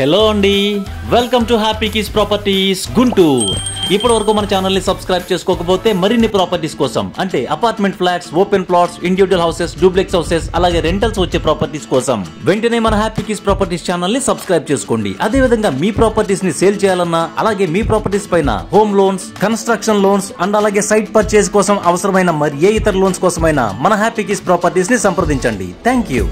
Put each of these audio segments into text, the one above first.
Hello అండి, welcome to happy kiss properties Guntur. ఇప్పటి వరకు మన ఛానల్ ని సబ్స్క్రైబ్ చేసుకోకపోతే మరిన్ని ప్రాపర్టీస్ కోసం అంటే apartment flats, open plots, individual houses, duplex houses, అలాగే రెంటల్స్ వచ్చే ప్రాపర్టీస్ కోసం వెంటనే మన హ్యాపీ కిస్ ప్రాపర్టీస్ ఛానల్ ని సబ్స్క్రైబ్ చేసుకోండి. అదే విధంగా మీ ప్రాపర్టీస్ ని సేల్ చేయాలన్నా, అలాగే మీ ప్రాపర్టీస్ పైన home loans, construction loans and అలాగే సైట్ పర్చేజ్ కోసం అవసరమైన మరి ఏ ఇతర లోన్స్ కోసమైనా మన హ్యాపీ కిస్ ప్రాపర్టీస్ ని సంప్రదించండి. Thank you.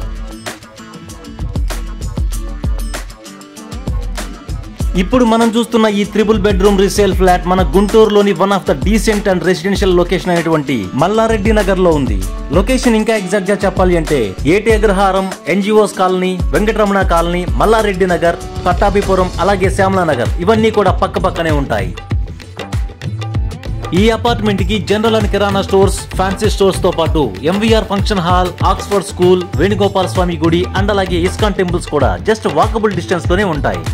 ఇప్పుడు మనం చూస్తున్న ఈ 3 బెడ్రూమ్ రీసేల్ ఫ్లాట్ మన గుంటూరులోని one of the decent and residential location అయినటువంటి మల్లారెడ్డి నగర్ లో ఉంది. లొకేషన్ ఇంకా ఎగ్జాక్ట్ గా చెప్పాలి అంటే Eti Agraharam, NGOs colony, Venkataramana colony, Mallareddy Nagar, Pattabhipuram, అలాగే శ్యామలా నగర్ ఇవన్నీ కూడా పక్క పక్కనే ఉంటాయి. ఈ అపార్ట్మెంట్ కి general and kirana stores, fancy stores తో పాటు MVR function hall, Oxford school, Venugopala Swamy గుడి అండ్ అలాగే ఇస్కాన్ టెంపుల్స్ కూడా జస్ట్ వాకబుల్ డిస్టెన్స్ లోనే ఉంటాయి.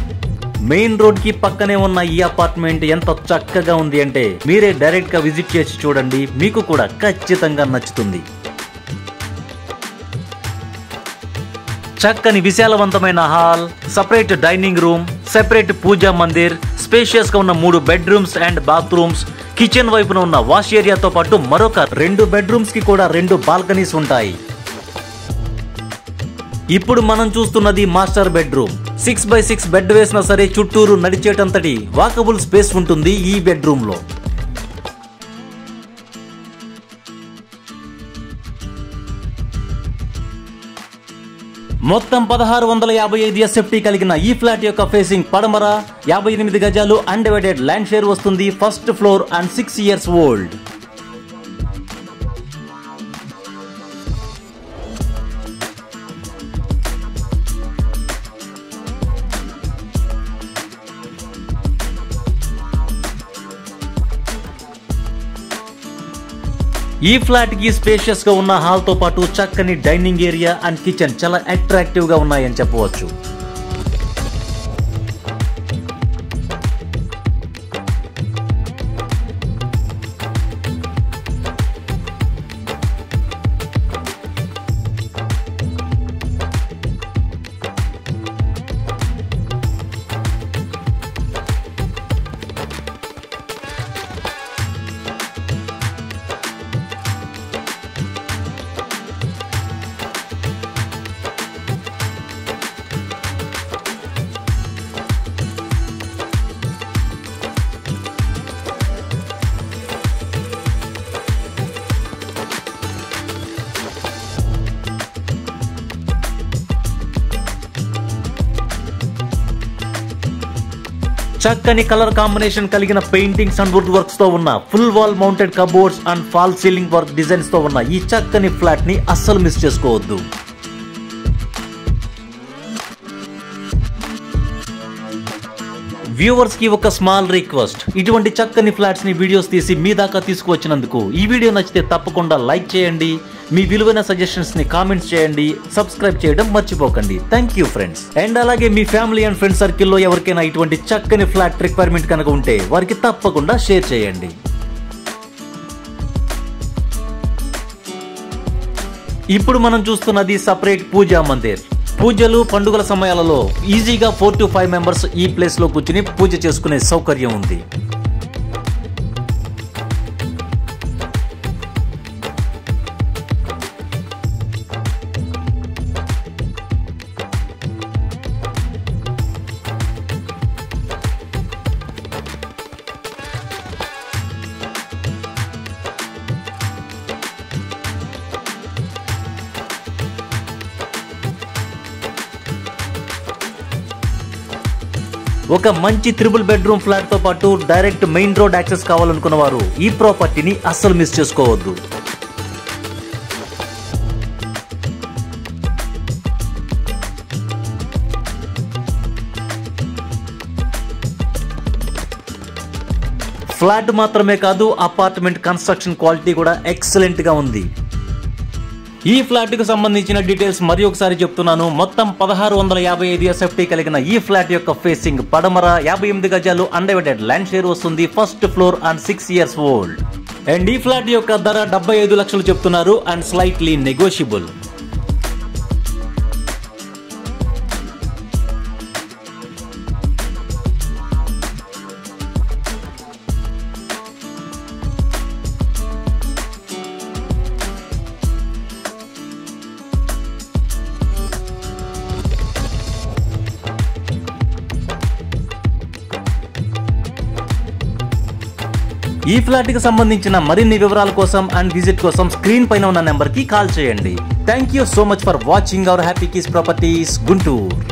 మెయిన్ రోడ్ కి పక్కనే ఉన్న ఈ అపార్ట్మెంట్ ఎంత చక్కగా ఉంది అంటే మీరే డైరెక్ట్ గా విజిట్ చేసి చూడండి, మీకు కూడా ఖచ్చితంగా నచ్చుతుంది. చక్కని విశాలవంతమైన hall, separate dining room, separate pooja mandir, spacious గా ఉన్న 3 బెడ్రూమ్స్ అండ్ బాత్రూమ్స్, కిచెన్ వైపున ఉన్న వాష్ ఏరియాతో పాటు మరొక 2 బెడ్రూమ్స్ కి కూడా 2 బాల్కనీస్ ఉంటాయి. ఇప్పుడు మనం చూస్తున్నది మాస్టర్ బెడ్రూమ్. 6x6 బెడ్ వేసినా సరే చుట్టూరు నడిచేటంతటి వాకబుల్ స్పేస్ ఉంటుంది ఈ బెడ్రూమ్ లో. మొత్తం 1655 ఎస్ఎఫ్టీ కలిగిన ఈ ఫ్లాట్ యొక్క ఫేసింగ్ పడమర, 58 గజాలు అన్డివైడెడ్ ల్యాండ్ షేర్ వస్తుంది. First floor and 6 years old. ఈ ఫ్లాట్ కి స్పేషియస్ గా ఉన్న హాల్ తో పాటు చక్కని డైనింగ్ ఏరియా అండ్ కిచెన్ చాలా అట్రాక్టివ్ గా ఉన్నాయని చెప్పవచ్చు. చక్కని కలర్ కాంబినేషన్ కలిగిన పెయింటింగ్స్ అండ్ వుడ్ వర్క్స్ తో ఉన్న full wall mounted cupboards and fall ceiling work designs తో ఉన్న ఈ చక్కని ఫ్లాట్ ని అస్సలు మిస్ చేసుకోవద్దు. వ్యూవర్స్ కి ఒక స్మాల్ రిక్వెస్ట్, ఇటువంటి చక్కని ఫ్లాట్స్ ని వీడియోస్ తీసి మీ దాకా తీసుకువచ్చినందుకు ఈ వీడియో నచ్చితే తప్పకుండా లైక్ చేయండి, మీ విలువైన సజెషన్స్ ని కామెంట్స్ చేయండి, సబ్స్క్రైబ్ చేయడం మర్చిపోకండి. Thank you friends. అండ్ అలాగే మీ ఫ్యామిలీ అండ్ ఫ్రెండ్స్ సర్కిల్లో ఎవరికైనా ఇటువంటి చక్కని ఫ్లాట్ రిక్వైర్మెంట్ కనుక ఉంటే వారికి తప్పకుండా షేర్ చేయండి. ఇప్పుడు మనం చూస్తున్నది సపరేట్ పూజా మందిర్. పూజలు, పండుగల సమయాలలో ఈజీగా 4 to 5 మెంబర్స్ ఈ ప్లేస్ లో కూర్చుని పూజ చేసుకునే సౌకర్యం ఉంది. ఒక మంచి 3 బెడ్రూమ్ ఫ్లాట్ తో పాటు డైరెక్ట్ మెయిన్ రోడ్ యాక్సెస్ కావాలనుకున్న వారు ఈ ప్రాపర్టీని అస్సలు మిస్ చేసుకోవద్దు. ఫ్లాట్ మాత్రమే కాదు, అపార్ట్మెంట్ కన్స్ట్రక్షన్ క్వాలిటీ కూడా ఎక్సలెంట్ గా ఉంది. ఈ ఫ్లాట్ కు సంబంధించిన డీటెయిల్స్ మరి ఒకసారి చెప్తున్నాను. మొత్తం 1655 ఎస్ఎఫ్టీ కలిగిన ఈ ఫ్లాట్ యొక్క ఫేసింగ్ పడమర, 58 గజాలు అన్డివైడెడ్ ల్యాండ్ షేర్ వస్తుంది. First floor and 6 years old. And ఈ ఫ్లాట్ యొక్క ధర 75 లక్షలు చెప్తున్నారు అండ్ స్లైట్లీ నెగోషియబుల్. ఈ ఫ్లాట్ కి సంబంధించిన మరిన్ని వివరాల కోసం అండ్ విజిట్ కోసం స్క్రీన్ పైన ఉన్న నెంబర్ కి కాల్ చేయండి. Thank you so much for watching our happy keys properties Guntur.